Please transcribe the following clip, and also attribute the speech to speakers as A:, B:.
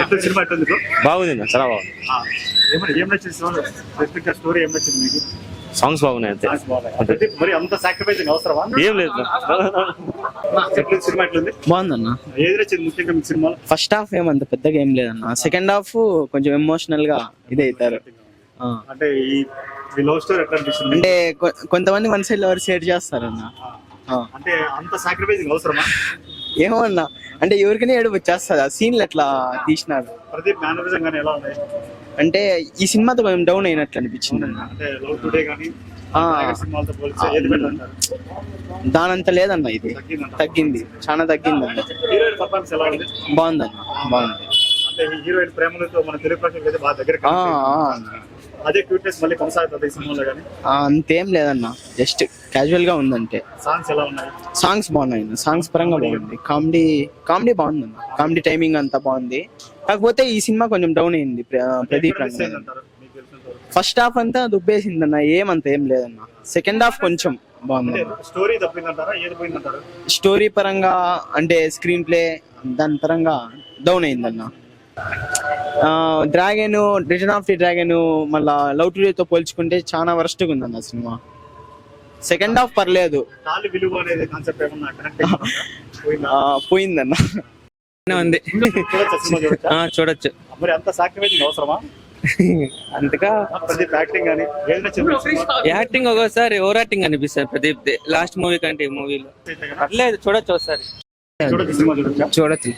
A: ఎట్లా సినిమా ఎట్టుంది బ్రో?
B: బాగుంది, చాలా బాగుంది.
A: ఏం నచ్చింది స్పెసిఫిక్ గా స్టోరీ ఏం నచ్చింది మీకు?
B: సాంగ్స్ బాగున్నాయి అంతే.
A: అంటే మరి అంత సాక్రిఫైసింగ్ అవసరమా?
B: ఏం లేదు.
A: ఎట్లా సినిమా ఎట్లుంది?
C: బాగుందన్న.
A: ఏది నచ్చింది ముఖ్యంగా మీకు సినిమాలో?
C: ఫస్ట్ హాఫ్ ఏమంత పెద్దగా ఏం లేదన్న. సెకండ్ హాఫ్ కొంచెం ఎమోషనల్ గా ఇదే అవుతారు.
A: అంటే ఈ లవ్ స్టోరీ ఎట్లా అనిపిస్తుంది?
C: అంటే కొంతమంది వన్ సైడ్ ఎవరు షేర్ చేస్తారన్న.
A: అంటే అంత సాక్రిఫైసింగ్ అవసరమా?
C: ఏమో అన్న, అంటే ఎవరికైనా ఏడుపు వచ్చేస్తుంది. ఆ సీన్లు ఎట్లా తీసినారు.
A: ప్రదీప్ మేనరిజం కానీ ఎలా ఉన్నాయి?
C: అంటే ఈ సినిమాతో కొంచెం డౌన్ అయినట్లు అనిపించింది అన్న.
A: అంటే లవ్ టుడే కానీ సినిమాలతో పోలిస్తే ఏది బెటర్ అంటారు?
C: దానంత లేదన్న, ఇది తగ్గింది, చాలా తగ్గింది అన్న.
A: హీరోయిన్ పర్ఫార్మెన్స్ ఎలా ఉంది?
C: బాగుందన్న, బాగుంది.
A: అంటే హీరోయిన్ ప్రేమలతో మన తెలుగు ప్రేక్షకులు అయితే బాగా దగ్గర అదే క్యూట్నెస్ మళ్ళీ కొనసాగుతుంది ఈ సినిమాలో కానీ?
C: అంతేం లేదన్న, జస్ట్ క్యాజువల్ గా ఉందంటే.
A: సాంగ్స్ ఎలా ఉన్నాయి?
C: సాంగ్స్ బాగున్నాయి, సాంగ్స్ పరంగా బాగుంది. కామెడీ బాగుందన్న, కామెడీ టైమింగ్ అంతా బాగుంది. కాకపోతే ఈ సినిమా కొంచెం డౌన్ అయింది ప్రదీప్ రంగనాథ్. ఫస్ట్ హాఫ్ అంతా దుబ్బేసిందన్న, ఏమంత ఏం లేదన్న. సెకండ్ హాఫ్ కొంచెం బాగుంది.
A: స్టోరీ తప్పిందంటారా, ఏది పోయిందంటారా?
C: స్టోరీ పరంగా అంటే స్క్రీన్ ప్లే దాని పరంగా డౌన్ అయిందన్న. Dragon, Return of the Dragon మళ్ళా లవ్ టుడేతో పోల్చుకుంటే చాలా వరస్ట్గా ఉందన్న సినిమా. సెకండ్ హాఫ్ పర్లేదు,
A: తాళి విలువ అనేది కాన్సెప్ట్ ఏమన్నా కనెక్ట్
C: పోయిందన్న.
D: ఉంది, చూడొచ్చు.
A: మరి అంత సాక్రిఫైసింగ్ అవసరమా?
D: అంతగా
A: ప్రదీప్ యాక్టింగ్ కానీ ఏది నచ్చింది?
D: యాక్టింగ్ ఒక్కోసారి ఓవర్ యాక్టింగ్ అనిపిస్తుంది ప్రదీప్ లాస్ట్ మూవీ కంటే ఈ మూవీలో. పర్లేదు, చూడొచ్చు ఒకసారి.
A: చూడొచ్చు, సినిమా చూడొచ్చా?
D: చూడొచ్చు.